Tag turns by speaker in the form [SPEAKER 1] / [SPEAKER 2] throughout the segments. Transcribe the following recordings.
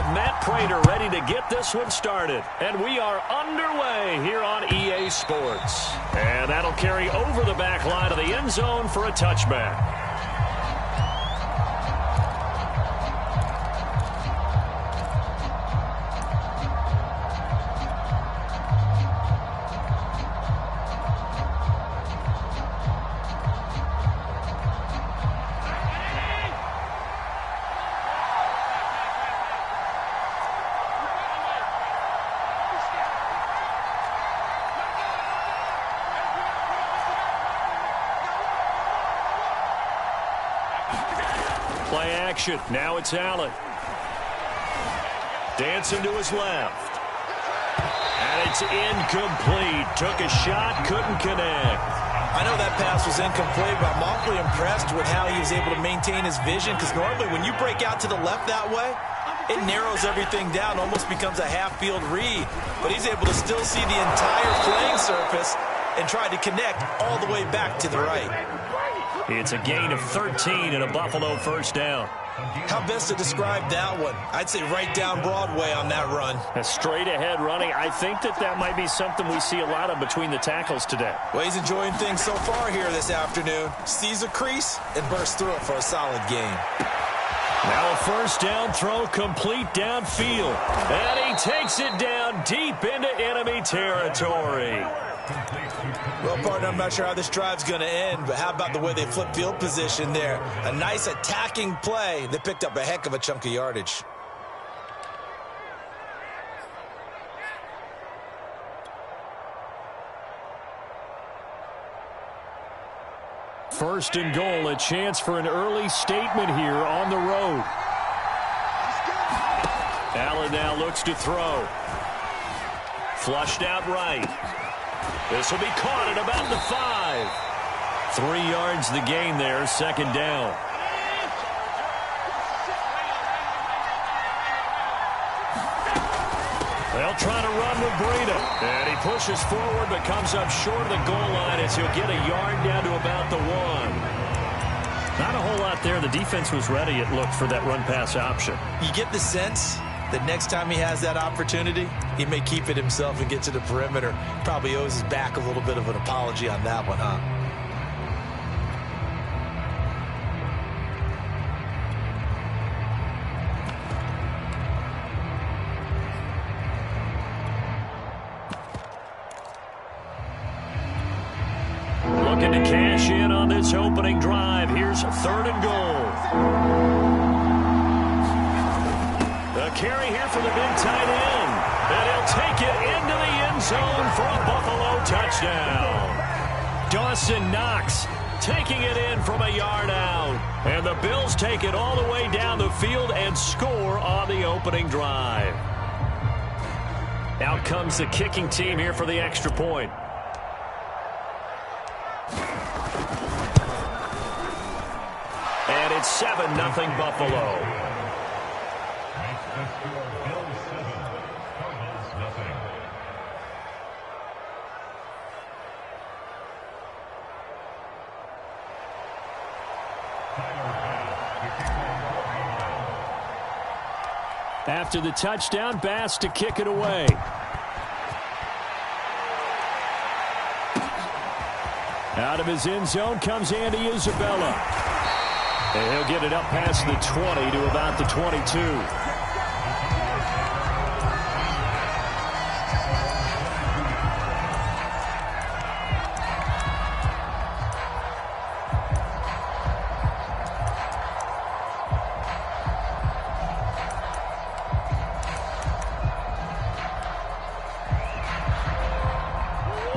[SPEAKER 1] have Matt Prater ready to get this one started. And we are underway here on EA Sports. And that'll carry over the back line of the end zone for a touchback. Play action. Now it's Allen. Dancing to his left. And it's incomplete. Took a shot, couldn't connect.
[SPEAKER 2] I know that pass was incomplete, but I'm awfully impressed with how he was able to maintain his vision, because normally when you break out to the left that way, it narrows everything down, almost becomes a half-field read. But he's able to still see the entire playing surface and try to connect all the way back to the right.
[SPEAKER 1] It's a gain of 13 and a Buffalo first down.
[SPEAKER 2] How best to describe that one? I'd say right down Broadway on that run.
[SPEAKER 1] A straight-ahead running. I think that might be something we see a lot of between the tackles today.
[SPEAKER 2] Well, he's enjoying things so far here this afternoon. Sees a crease and bursts through it for a solid gain.
[SPEAKER 1] Now a first down throw complete downfield. And he takes it down deep into enemy territory.
[SPEAKER 2] Well, partner, I'm not sure how this drive's going to end, but how about the way they flip field position there? A nice attacking play that picked up a heck of a chunk of yardage.
[SPEAKER 1] First and goal, a chance for an early statement here on the road. Allen now looks to throw. Flushed out right. This will be caught at about the 5. 3 yards the gain there, second down. They'll try to run with Breida. And he pushes forward but comes up short of the goal line as he'll get a yard down to about the 1. Not a whole lot there. The defense was ready, it looked, for that run-pass option.
[SPEAKER 2] You get the sense that next time he has that opportunity, he may keep it himself and get to the perimeter. Probably owes his back a little bit of an apology on that one, huh?
[SPEAKER 1] Looking to cash in on this opening drive. Here's third and goal. The carry here for the big tight end. And he'll take it into the end zone for a Buffalo touchdown. Dawson Knox taking it in from a yard out. And the Bills take it all the way down the field and score on the opening drive. Out comes the kicking team here for the extra point. And it's 7-0 Buffalo. After the touchdown, Bass to kick it away. Out of his end zone comes Andy Isabella. And he'll get it up past the 20 to about the 22.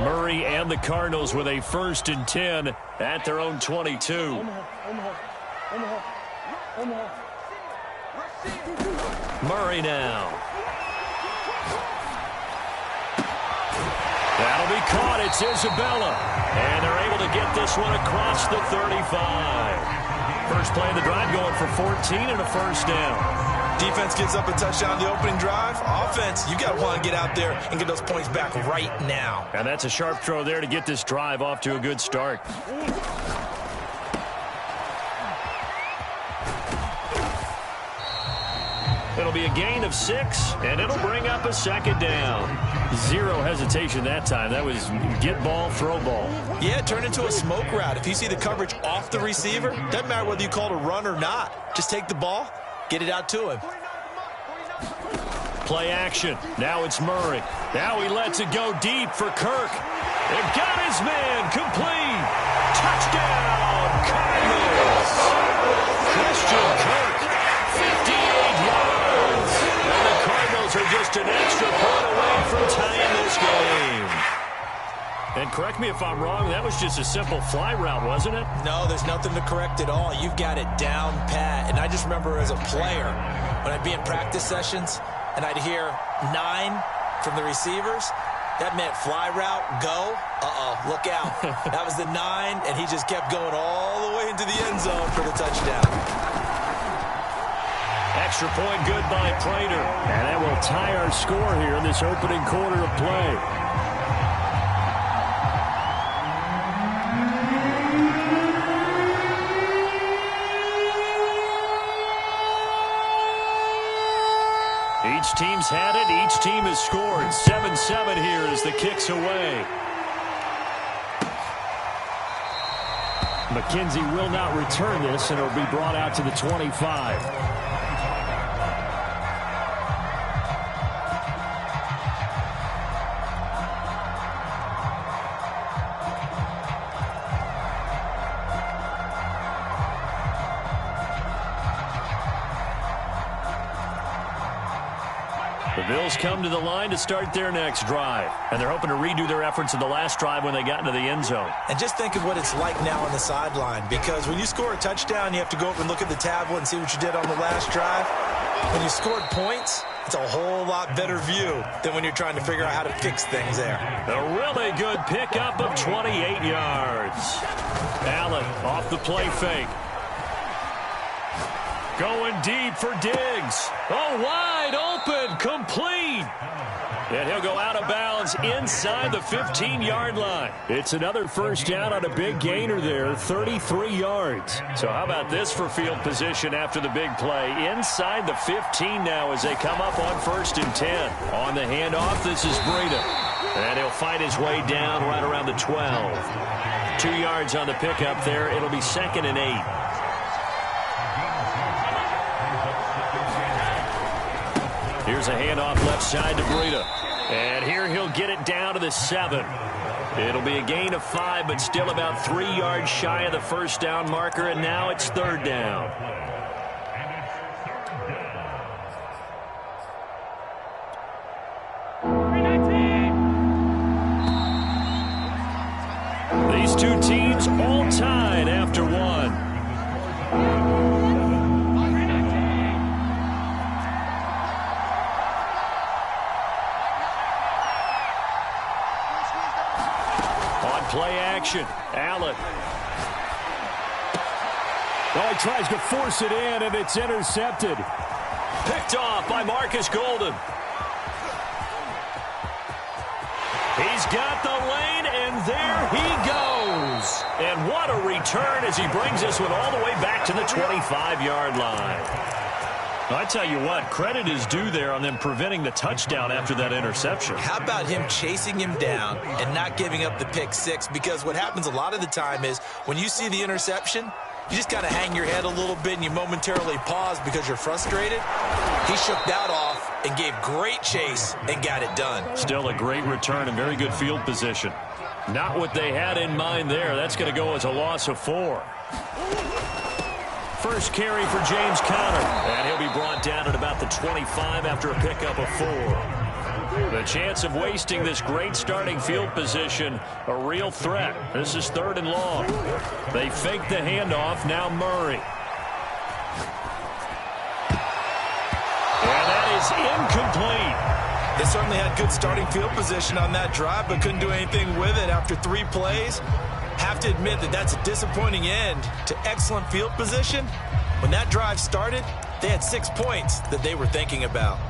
[SPEAKER 1] Murray and the Cardinals with a 1st and 10 at their own 22. Murray now. That'll be caught. It's Isabella. And they're able to get this one across the 35. First play of the drive going for 14 and a first down.
[SPEAKER 2] Defense gives up a touchdown the opening drive. Offense, you got to want to get out there and get those points back right now.
[SPEAKER 1] And that's a sharp throw there to get this drive off to a good start. It'll be a gain of 6, and it'll bring up a second down. Zero hesitation that time. That was get ball, throw ball.
[SPEAKER 2] Yeah, it turned into a smoke route. If you see the coverage off the receiver, doesn't matter whether you call it a run or not. Just take the ball, get it out to him.
[SPEAKER 1] Play action. Now it's Murray. Now he lets it go deep for Kirk. It got his man. Complete. Touchdown, Cardinals. Christian Kirk, 58 yards. And the Cardinals are just an extra point away from tying this game. And correct me if I'm wrong, that was just a simple fly route, wasn't it?
[SPEAKER 2] No, there's nothing to correct at all. You've got it down pat. And I just remember as a player, when I'd be in practice sessions, and I'd hear 9 from the receivers, that meant fly route, go, look out. That was the 9, and he just kept going all the way into the end zone for the touchdown.
[SPEAKER 1] Extra point good by Prater. And that will tie our score here in this opening quarter of play. Each team's had it. Each team has scored. 7-7 here as the kick's away. McKenzie will not return this, and it'll be brought out to the 25. The Bills come to the line to start their next drive, and they're hoping to redo their efforts in the last drive when they got into the end zone.
[SPEAKER 2] And just think of what it's like now on the sideline, because when you score a touchdown, you have to go over and look at the tablet and see what you did on the last drive. When you scored points, it's a whole lot better view than when you're trying to figure out how to fix things there.
[SPEAKER 1] A really good pickup of 28 yards. Allen off the play fake. Going deep for Diggs. Oh, wide open, complete. And he'll go out of bounds inside the 15-yard line. It's another first down on a big gainer there, 33 yards. So how about this for field position after the big play? Inside the 15 now as they come up on 1st and 10. On the handoff, this is Breida. And he'll fight his way down right around the 12. 2 yards on the pickup there. It'll be 2nd and 8. Here's a handoff left side to Breida. And here he'll get it down to the 7. It'll be a gain of 5, but still about 3 yards shy of the first down marker, and now it's 3rd down. These two teams all tied after one. Play action. Allen. Oh, he tries to force it in, and it's intercepted. Picked off by Marcus Golden. He's got the lane, and there he goes. And what a return as he brings this one all the way back to the 25-yard line. I tell you what, credit is due there on them preventing the touchdown after that interception.
[SPEAKER 2] How about him chasing him down and not giving up the pick 6? Because what happens a lot of the time is when you see the interception, you just kind of hang your head a little bit and you momentarily pause because you're frustrated. He shook that off and gave great chase and got it done.
[SPEAKER 1] Still a great return and very good field position. Not what they had in mind there. That's going to go as a loss of 4. First carry for James Conner, and he'll be brought down at about the 25 after a pickup of 4. The chance of wasting this great starting field position, a real threat. This is 3rd and long. They fake the handoff, now Murray. And that is incomplete.
[SPEAKER 2] They certainly had good starting field position on that drive, but couldn't do anything with it after 3 plays. Have to admit that that's a disappointing end to excellent field position. When that drive started, they had 6 points that they were thinking about.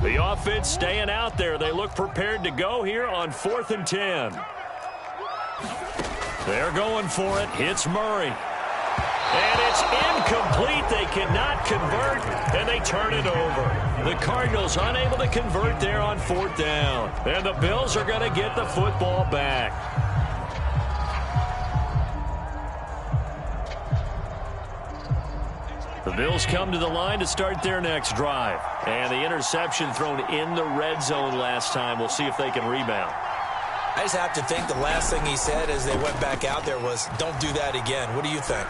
[SPEAKER 1] The offense staying out there. They look prepared to go here on 4th and 10. They're going for it. Hits Murray. And it's incomplete. They cannot convert, and they turn it over. The Cardinals unable to convert there on 4th down. And the Bills are going to get the football back. The Bills come to the line to start their next drive. And the interception thrown in the red zone last time. We'll see if they can rebound.
[SPEAKER 2] I just have to think the last thing he said as they went back out there was, don't do that again. What do you think?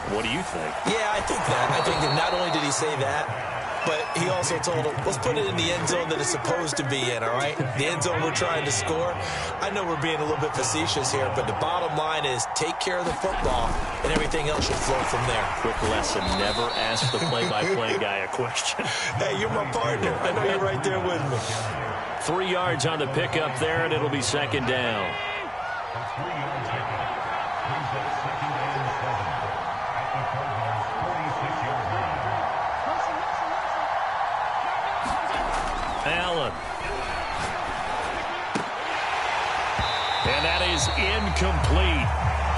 [SPEAKER 1] What do you think?
[SPEAKER 2] Yeah, I think that. I think that not only did he say that, but he also told him, let's put it in the end zone that it's supposed to be in, all right? The end zone we're trying to score. I know we're being a little bit facetious here, but the bottom line is take care of the football, and everything else should flow from there.
[SPEAKER 1] Quick lesson, never ask the play-by-play guy a question.
[SPEAKER 2] Hey, you're my partner. I know you're right there with me.
[SPEAKER 1] 3 yards on the pickup there, and it'll be 2nd down. Allen. And that is incomplete.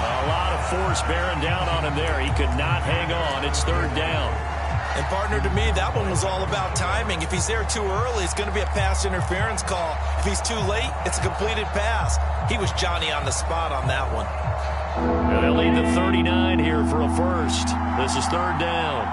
[SPEAKER 1] A lot of force bearing down on him there. He could not hang on. It's 3rd down.
[SPEAKER 2] And, partner, to me, that one was all about timing. If he's there too early, it's going to be a pass interference call. If he's too late, it's a completed pass. He was Johnny on the spot on that one.
[SPEAKER 1] And they'll lead the 39 here for a first. This is 3rd down.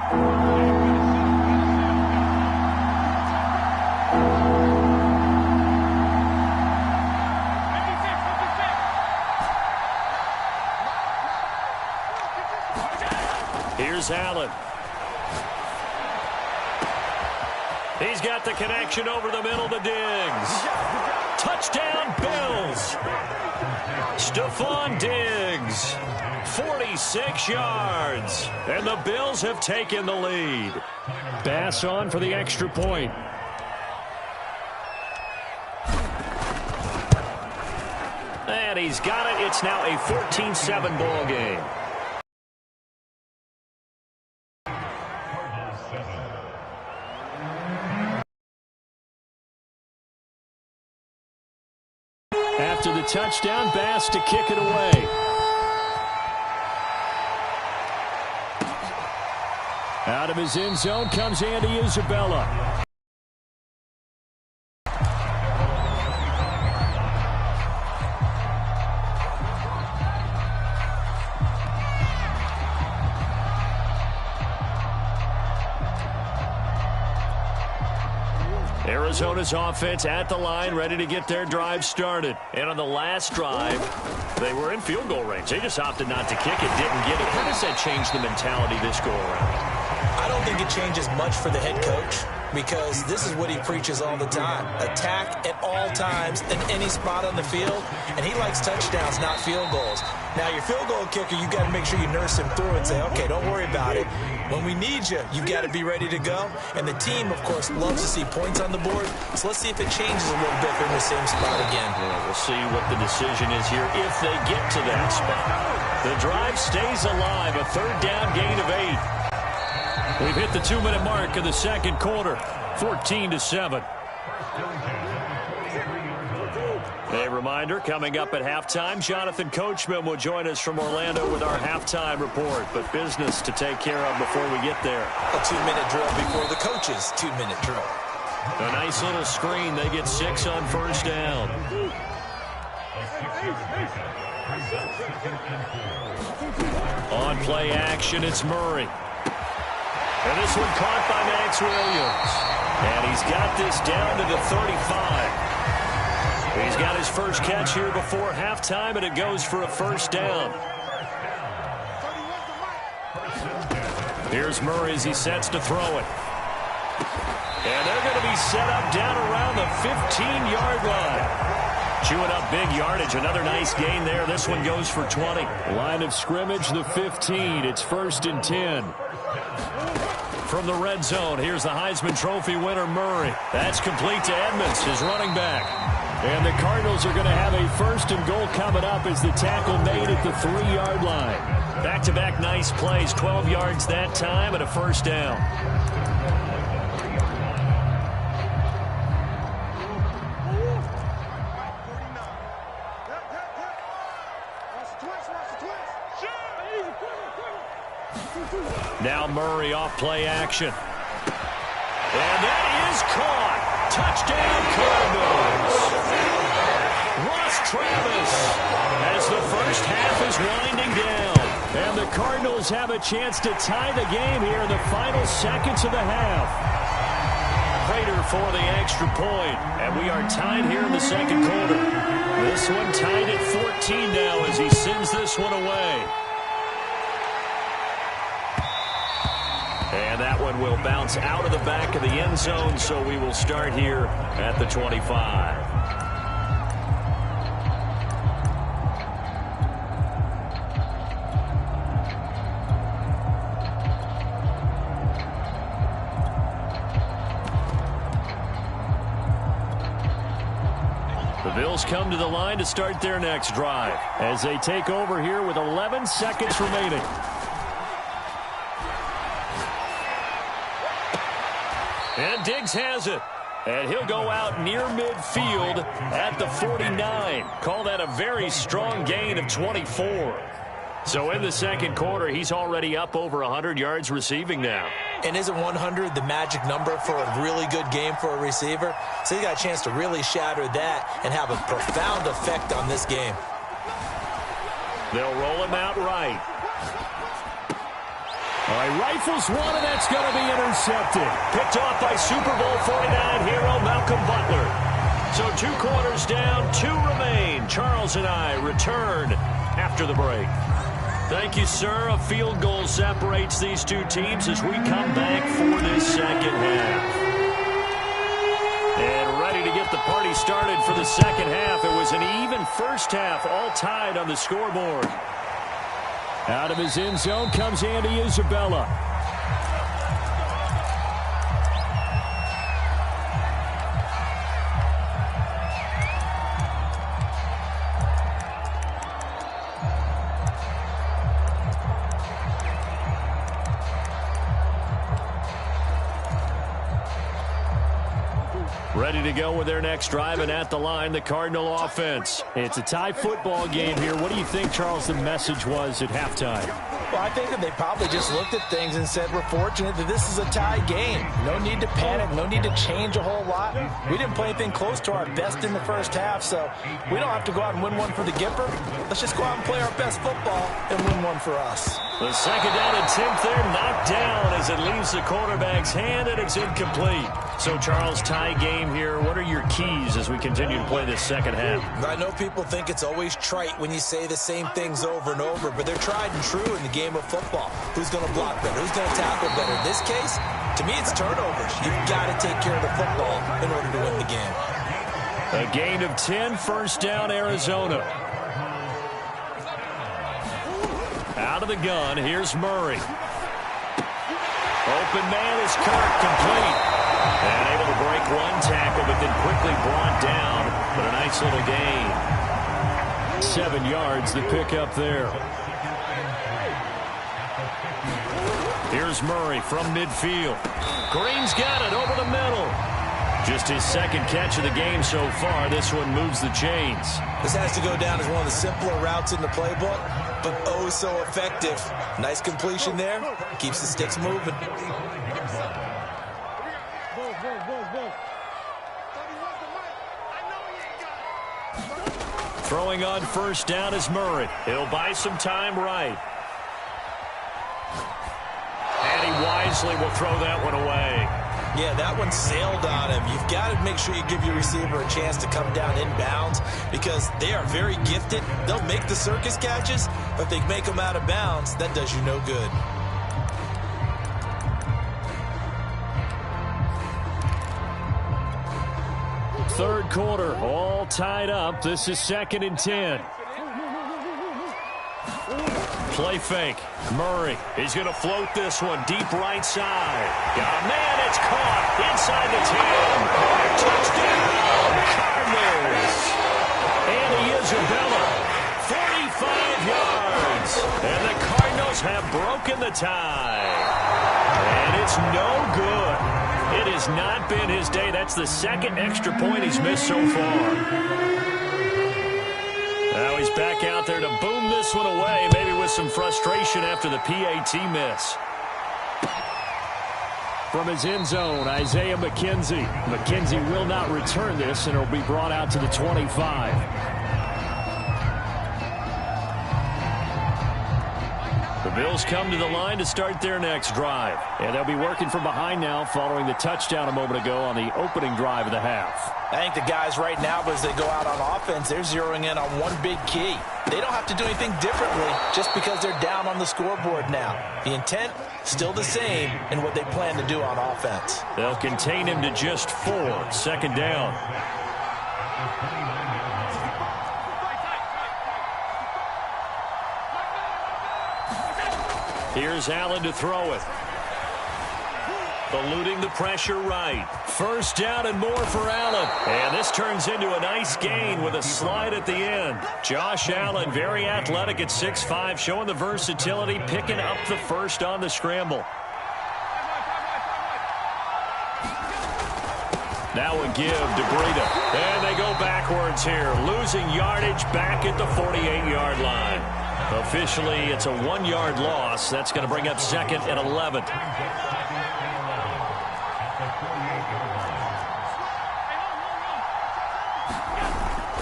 [SPEAKER 1] Here's Allen. He's got the connection over the middle to Diggs. Touchdown, Bills. Stephon Diggs, 46 yards. And the Bills have taken the lead. Bass on for the extra point. And he's got it. It's now a 14-7 ball game. After the touchdown, Bass to kick it away. Out of his end zone comes Andy Isabella. Arizona's offense at the line, ready to get their drive started. And on the last drive, they were in field goal range. They just opted not to kick it, didn't get it. How does that change the mentality this go around?
[SPEAKER 2] I don't think it changes much for the head coach, because this is what he preaches all the time. Attack at all times in any spot on the field, and he likes touchdowns, not field goals. Now, your field goal kicker, you got to make sure you nurse him through and say, okay, don't worry about it. When we need you, you've got to be ready to go. And the team, of course, loves to see points on the board. So let's see if it changes a little bit from the same spot again.
[SPEAKER 1] Yeah, we'll see what the decision is here if they get to that spot. The drive stays alive, a 3rd down gain of 8. We've hit the 2-minute mark in the 2nd quarter, 14-7. A reminder, coming up at halftime, Jonathan Coachman will join us from Orlando with our halftime report. But business to take care of before we get there.
[SPEAKER 2] A 2-minute drill before the coach's 2-minute drill.
[SPEAKER 1] A nice little screen. They get 6 on 1st down. On play action, it's Murray. And this one caught by Max Williams. And he's got this down to the 35. He's got his first catch here before halftime, and it goes for a 1st down. Here's Murray as he sets to throw it. And they're going to be set up down around the 15-yard line. Chewing up big yardage. Another nice gain there. This one goes for 20. Line of scrimmage, the 15. It's 1st and 10. From the red zone, here's the Heisman Trophy winner, Murray. That's complete to Edmonds, his running back. And the Cardinals are going to have a 1st and goal coming up as the tackle made at the 3-yard line. Back-to-back nice plays, 12 yards that time and a 1st down. Murray off play action. And that is caught. Touchdown, Cardinals. Ross Travis as the first half is winding down. And the Cardinals have a chance to tie the game here in the final seconds of the half. Prater for the extra point. And we are tied here in the second quarter. This one tied at 14 now as he sends this one away. And that one will bounce out of the back of the end zone, so we will start here at the 25. The Bills come to the line to start their next drive as they take over here with 11 seconds remaining. And Diggs has it. And he'll go out near midfield at the 49. Call that a very strong gain of 24. So in the second quarter, he's already up over 100 yards receiving now.
[SPEAKER 2] And isn't 100 the magic number for a really good game for a receiver? So he got a chance to really shatter that and have a profound effect on this game.
[SPEAKER 1] They'll roll him out right. All right, rifles one, and that's going to be intercepted. Picked off by Super Bowl 49 hero Malcolm Butler. So 2 quarters down, 2 remain. Charles and I return after the break. Thank you, sir. A field goal separates these two teams as we come back for this second half. And ready to get the party started for the second half. It was an even first half, all tied on the scoreboard. Out of his end zone comes Andy Isabella. Ready to go with their next drive, and at the line, the Cardinal offense. It's a tie football game here. What do you think, Charles, the message was at halftime?
[SPEAKER 2] Well, I think that they probably just looked at things and said, we're fortunate that this is a tie game. No need to panic. No need to change a whole lot. We didn't play anything close to our best in the first half, so we don't have to go out and win one for the Gipper. Let's just go out and play our best football and win one for us.
[SPEAKER 1] The second down attempt there knocked down as it leaves the quarterback's hand, and it's incomplete. So, Charles, tie game here. What are your keys as we continue to play this second half?
[SPEAKER 2] I know people think it's always trite when you say the same things over and over, but they're tried and true in the game of football. Who's going to block better? Who's going to tackle better? In this case, to me, it's turnovers. You've got to take care of the football in order to win the game.
[SPEAKER 1] A gain of 10, first down, Arizona. Out of the gun, here's Murray. Open man is Kirk, complete. And able to break one tackle, but then quickly brought down. But a nice little gain. 7 yards, the pickup there. Here's Murray from midfield. Green's got it over the middle. Just his second catch of the game so far. This one moves the chains.
[SPEAKER 2] This has to go down as one of the simpler routes in the playbook, but oh so effective. Nice completion there. Keeps the sticks moving.
[SPEAKER 1] Throwing on first down is Murray. He'll buy some time right. And he wisely will throw that one away.
[SPEAKER 2] Yeah, that one sailed on him. You've got to make sure you give your receiver a chance to come down inbounds because they are very gifted. They'll make the circus catches, but if they make them out of bounds, that does you no good.
[SPEAKER 1] Third quarter, all tied up. This is 2nd and 10. Play fake. Murray is going to float this one deep right side. Got a man. It's caught inside the 10. Touchdown, Cardinals. Andy Isabella, 45 yards. And the Cardinals have broken the tie. And it's no good. It has not been his day. That's the second extra point he's missed so far. Now he's back out there to boom this one away, maybe with some frustration after the PAT miss. from his end zone, Isaiah McKenzie. McKenzie will not return this, and it will be brought out to the 25. The Bills come to the line to start their next drive. And they'll be working from behind now following the touchdown a moment ago on the opening drive of the half.
[SPEAKER 2] I think the guys right now, as they go out on offense, they're zeroing in on one big key. They don't have to do anything differently just because they're down on the scoreboard now. The intent, still the same in what they plan to do on offense.
[SPEAKER 1] They'll contain him to just 4. Second down. Here's Allen to throw it. Eluding the pressure right. First down and more for Allen. And this turns into a nice gain with a slide at the end. Josh Allen, very athletic at 6'5", showing the versatility, picking up the first on the scramble. Now a give to Breida. And they go backwards here, losing yardage back at the 48-yard line. Officially, it's a 1-yard loss. That's going to bring up second and 11.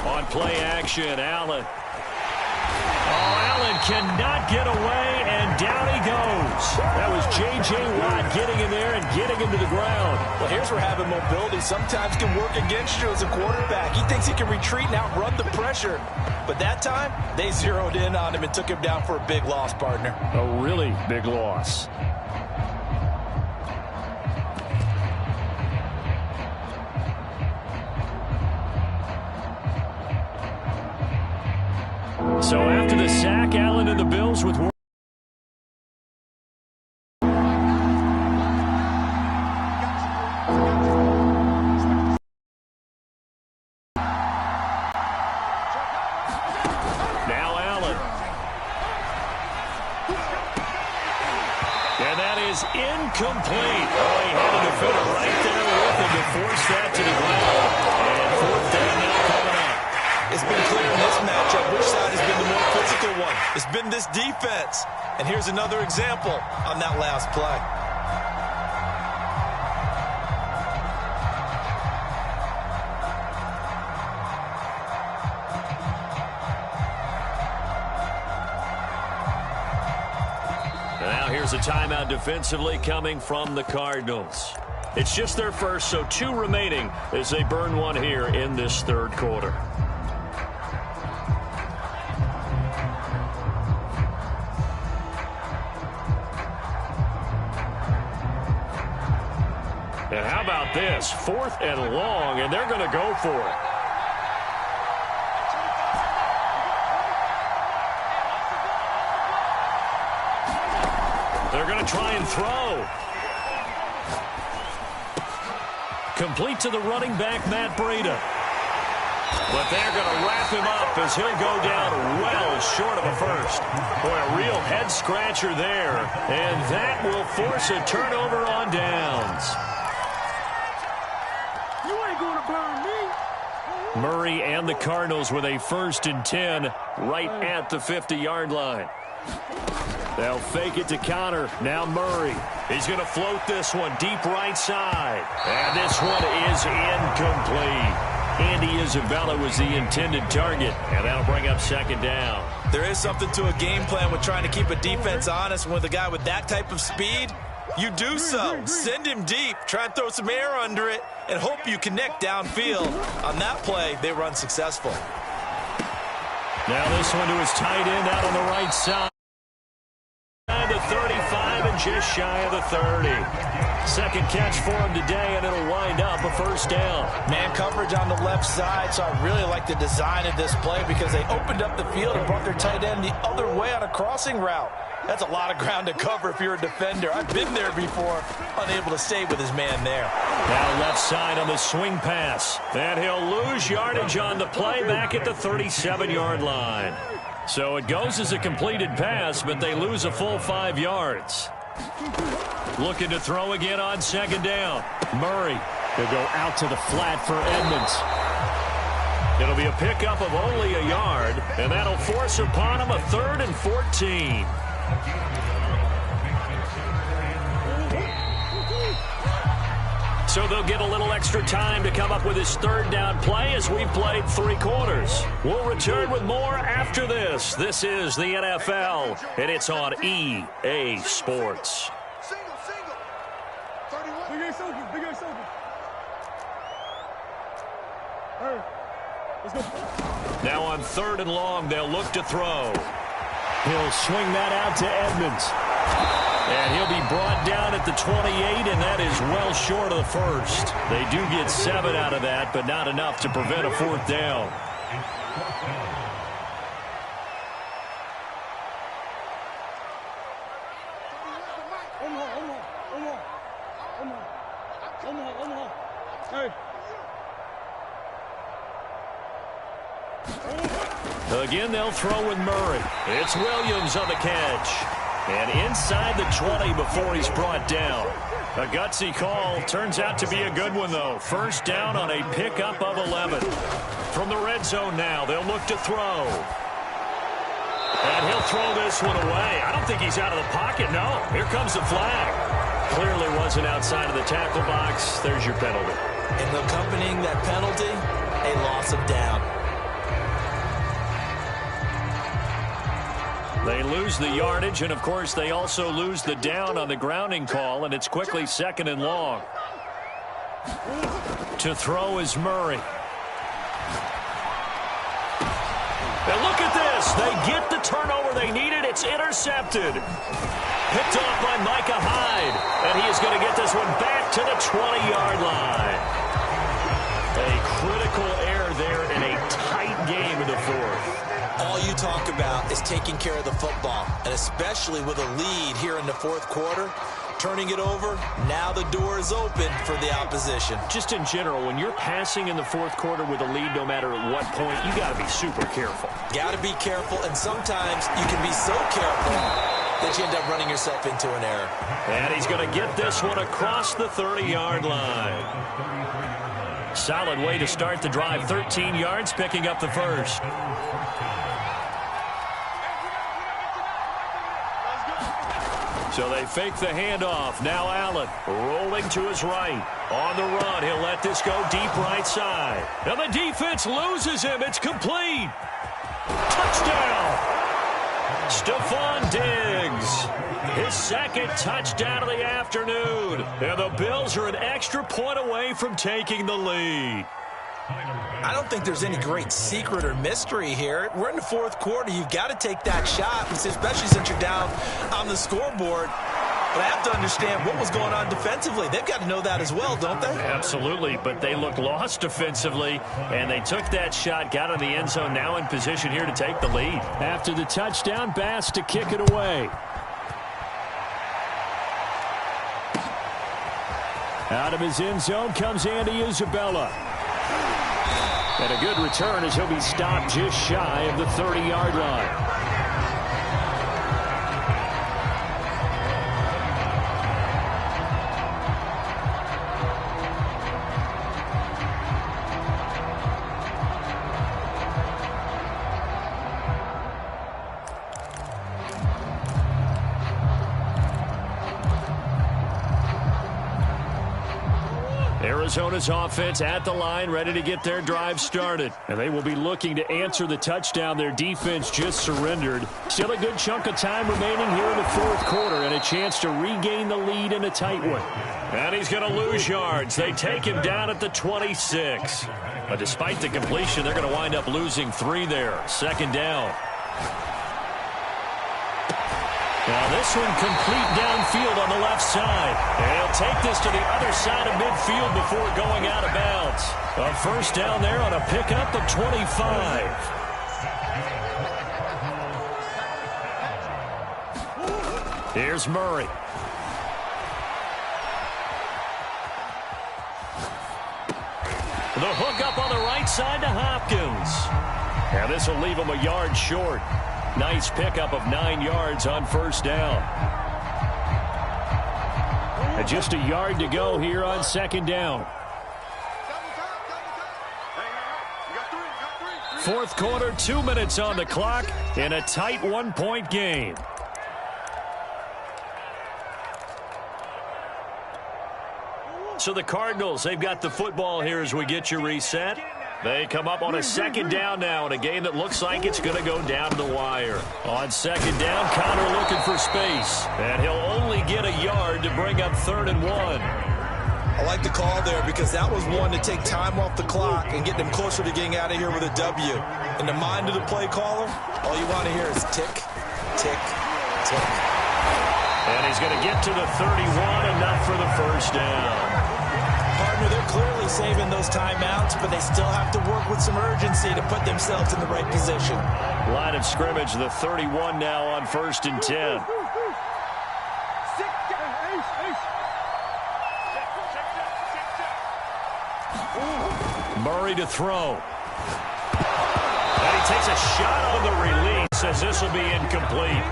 [SPEAKER 1] On play action, Allen. Oh, Allen cannot get away, and down he goes. That was J.J. Watt getting in there and getting him to the ground.
[SPEAKER 2] Well, here's where having mobility sometimes can work against you as a quarterback. He thinks he can retreat and outrun the pressure. But that time, they zeroed in on him and took him down for a big loss, partner.
[SPEAKER 1] A really big loss. So after the sack, Allen and the Bills with... Now Allen. And that is incomplete. Oh, he had a defender right there with him to force that to the ground. And fourth down now coming up.
[SPEAKER 2] It's been clear in this matchup which side has been the more physical one. It's been this defense. And here's another example on that last play.
[SPEAKER 1] And now here's a timeout defensively coming from the Cardinals. It's just their first, so 2 remaining as they burn one here in this third quarter. And how about this? 4th and long, and they're going to go for it. They're going to try and throw. Complete to the running back, Matt Breida. But they're going to wrap him up as he'll go down well short of a first. Boy, a real head-scratcher there. And that will force a turnover on downs. Murray and the Cardinals with a 1st and 10 right at the 50-yard line. They'll fake it to Connor. Now Murray. He's going to float this one deep right side. And this one is incomplete. Andy Isabella was the intended target, and that'll bring up second down.
[SPEAKER 2] There is something to a game plan with trying to keep a defense honest. With a guy with that type of speed, you do so. Send him deep. Try and throw some air under it and hope you connect downfield. On that play, they run successful.
[SPEAKER 1] Now this one to his tight end out on the right side. The 35 and just shy of the 30. Second catch for him today, and it'll wind up a first down.
[SPEAKER 2] Man coverage on the left side, so I really like the design of this play because they opened up the field and brought their tight end the other way on a crossing route. That's a lot of ground to cover if you're a defender. I've been there before, unable to stay with his man there.
[SPEAKER 1] Now left side on the swing pass. And he'll lose yardage on the play back at the 37-yard line. So it goes as a completed pass, but they lose a full 5 yards. Looking to throw again on second down. Murray will go out to the flat for Edmonds. It'll be a pickup of only a yard, and that'll force upon him a 3rd and 14. So they'll get a little extra time to come up with his third down play as we've played 3 quarters. We'll return with more after this. This is the NFL, and it's on EA Sports. Now on 3rd and long, they'll look to throw. He'll swing that out to Edmonds. And he'll be brought down at the 28, and that is well short of the first. They do get 7 out of that, but not enough to prevent a 4th down. Again, they'll throw with Murray. It's Williams on the catch. And inside the 20 before he's brought down. A gutsy call. Turns out to be a good one, though. First down on a pickup of 11. From the red zone now, they'll look to throw. And he'll throw this one away. I don't think he's out of the pocket, no. Here comes the flag. Clearly wasn't outside of the tackle box. There's your penalty.
[SPEAKER 2] And accompanying that penalty, a loss of down.
[SPEAKER 1] They lose the yardage, and, of course, they also lose the down on the grounding call, and it's quickly 2nd and long. To throw is Murray. Now look at this. They get the turnover they needed. It's intercepted. Picked off by Micah Hyde, and he is going to get this one back to the 20-yard line. A critical error there in a tight game in the 4th.
[SPEAKER 2] All you talk about is taking care of the football, and especially with a lead here in the 4th quarter. Turning it over, now the door is open for the opposition.
[SPEAKER 1] Just in general, when you're passing in the 4th quarter with a lead, no matter at what point, you got to be super careful.
[SPEAKER 2] Got to be careful, and sometimes you can be so careful that you end up running yourself into an error.
[SPEAKER 1] And he's going to get this one across the 30-yard line. Solid way to start the drive. 13 yards, picking up the first. So they fake the handoff. Now Allen rolling to his right. On the run, he'll let this go deep right side. Now the defense loses him. It's complete. Touchdown. Stephon Diggs. His 2nd touchdown of the afternoon. And the Bills are an extra point away from taking the lead.
[SPEAKER 2] I don't think there's any great secret or mystery here. We're in the 4th quarter. You've got to take that shot, especially since you're down on the scoreboard. But I have to understand what was going on defensively. They've got to know that as well, don't they?
[SPEAKER 1] Absolutely, but they look lost defensively, and they took that shot, got in the end zone, now in position here to take the lead. After the touchdown, Bass to kick it away. Out of his end zone comes Andy Isabella. And a good return as he'll be stopped just shy of the 30-yard line. Arizona's offense at the line, ready to get their drive started. And they will be looking to answer the touchdown their defense just surrendered. Still a good chunk of time remaining here in the 4th quarter and a chance to regain the lead in a tight one. And he's going to lose yards. They take him down at the 26. But despite the completion, they're going to wind up losing 3 there. 2nd down. Now this one complete downfield on the left side. And he'll take this to the other side of midfield before going out of bounds. A first down there on a pickup of 25. Here's Murray. The hook up on the right side to Hopkins. Now this will leave him a yard short. Nice pickup of 9 yards on first down. And just a yard to go here on 2nd down. 4th quarter, 2 minutes on the clock in a tight 1-point game. So the Cardinals, they've got the football here as we get you reset. They come up on a second down now in a game that looks like it's going to go down to the wire. On second down, Connor looking for space. And he'll only get a yard to bring up 3rd and 1.
[SPEAKER 2] I like the call there because that was one to take time off the clock and get them closer to getting out of here with a W. In the mind of the play caller, all you want to hear is tick, tick, tick.
[SPEAKER 1] And he's going to get to the 31, enough for the first down.
[SPEAKER 2] Partner, they're clearly saving those timeouts, but they still have to work with some urgency to put themselves in the right position.
[SPEAKER 1] Line of scrimmage, the 31 now on 1st and 10. Murray to throw. And he takes a shot on the release as this will be incomplete.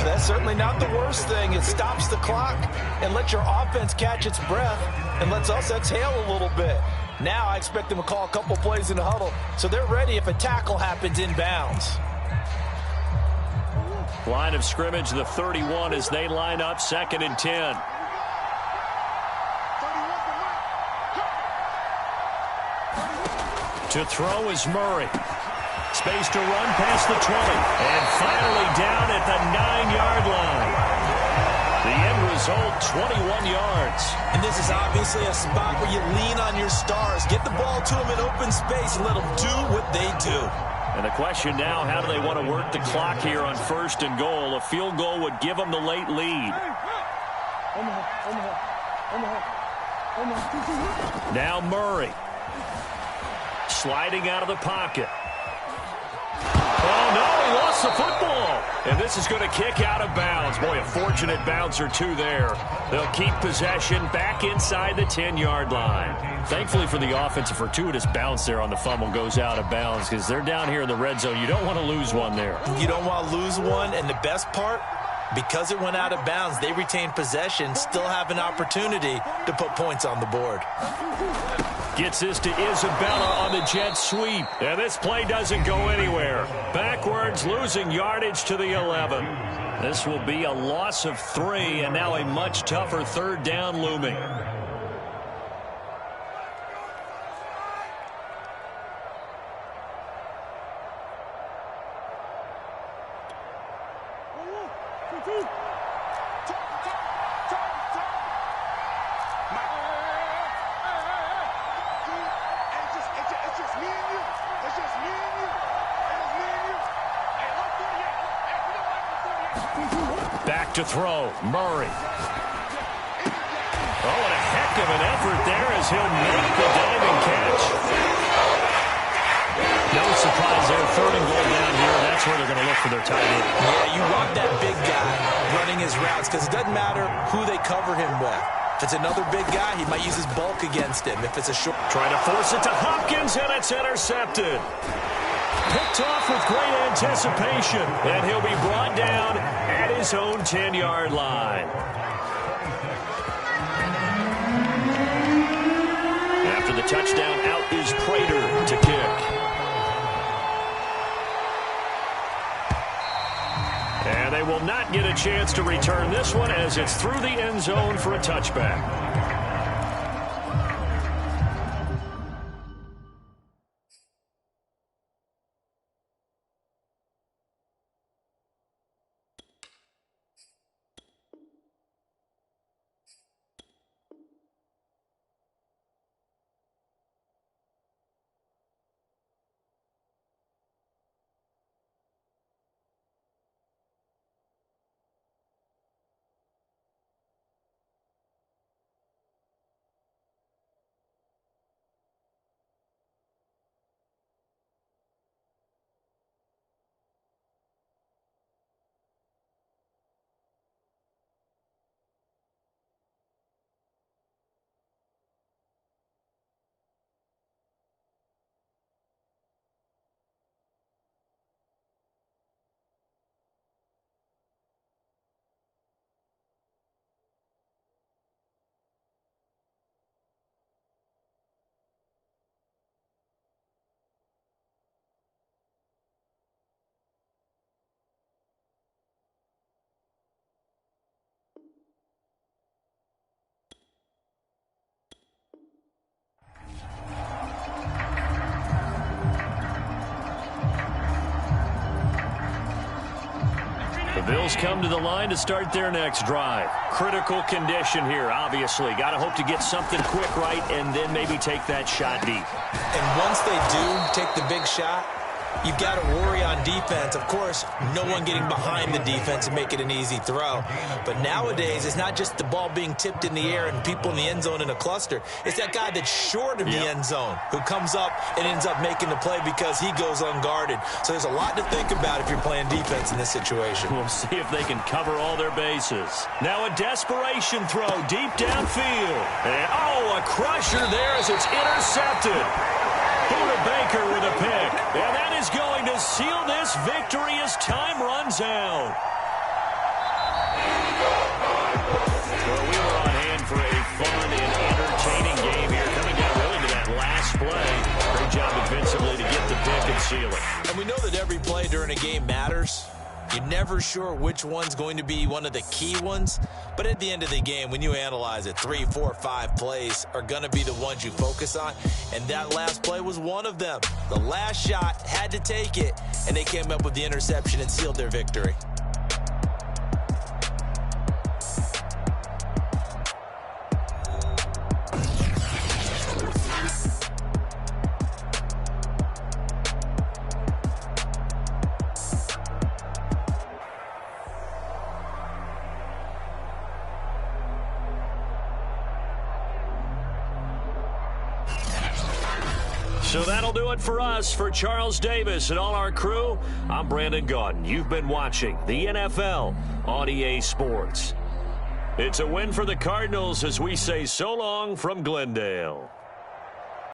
[SPEAKER 2] That's certainly not the worst thing. It stops the clock and lets your offense catch its breath and lets us exhale a little bit. Now I expect them to call a couple plays in the huddle so they're ready if a tackle happens inbounds.
[SPEAKER 1] Line of scrimmage, the 31 as they line up 2nd and 10. To throw is Murray. Space to run past the 20. And finally down at the 9-yard line. The end result, 21 yards.
[SPEAKER 2] And this is obviously a spot where you lean on your stars. Get the ball to them in open space and let them do what they do.
[SPEAKER 1] And the question now, how do they want to work the clock here on 1st and goal? A field goal would give them the late lead. Now Murray. Sliding out of the pocket. Oh, no, he lost the football. And this is going to kick out of bounds. Boy, a fortunate bounce or two there. They'll keep possession back inside the 10-yard line. Thankfully for the offense, a fortuitous bounce there on the fumble goes out of bounds because they're down here in the red zone. You don't want to lose one there.
[SPEAKER 2] You don't want to lose one, and the best part, because it went out of bounds, they retain possession, still have an opportunity to put points on the board.
[SPEAKER 1] Gets this to Isabella on the jet sweep. And this play doesn't go anywhere. Backwards, losing yardage to the 11. This will be a loss of 3, and now a much tougher 3rd down looming. Back to throw, Murray. Oh, and a heck of an effort there as he'll make the diving catch. No surprise there, 3rd and goal down here. That's where they're going to look for their tight end.
[SPEAKER 2] Yeah, you want that big guy running his routes because it doesn't matter who they cover him with. If it's another big guy, he might use his bulk against him. If it's a short...
[SPEAKER 1] Trying to force it to Hopkins, and it's intercepted. Picked off with great anticipation, and he'll be brought down at his own 10-yard line. After the touchdown, out is Prater to kick. And they will not get a chance to return this one as it's through the end zone for a touchback. Cardinals come to the line to start their next drive. Critical condition here, obviously. Got to hope to get something quick right and then maybe take that shot deep.
[SPEAKER 2] And once they do take the big shot, you've got to worry on defense. Of course, no one getting behind the defense and make it an easy throw. But nowadays, it's not just the ball being tipped in the air and people in the end zone in a cluster. It's that guy that's short of the end zone who comes up and ends up making the play because he goes unguarded. So there's a lot to think about if you're playing defense in this situation.
[SPEAKER 1] We'll see if they can cover all their bases. Now a desperation throw deep downfield. And, a crusher there as it's intercepted. Buda Baker with a pick. And that is going to seal this victory as time runs out. Well, we were on hand for a fun and entertaining game here. Coming down really to that last play. Great job defensively to get the pick and seal it.
[SPEAKER 2] And we know that every play during a game matters. You're never sure which one's going to be one of the key ones. But at the end of the game, when you analyze it, 3, 4, 5 plays are going to be the ones you focus on. And that last play was one of them. The last shot had to take it, and they came up with the interception and sealed their victory.
[SPEAKER 1] So that'll do it for us. For Charles Davis and all our crew, I'm Brandon Gaudin. You've been watching the NFL on EA Sports. It's a win for the Cardinals as we say so long from Glendale.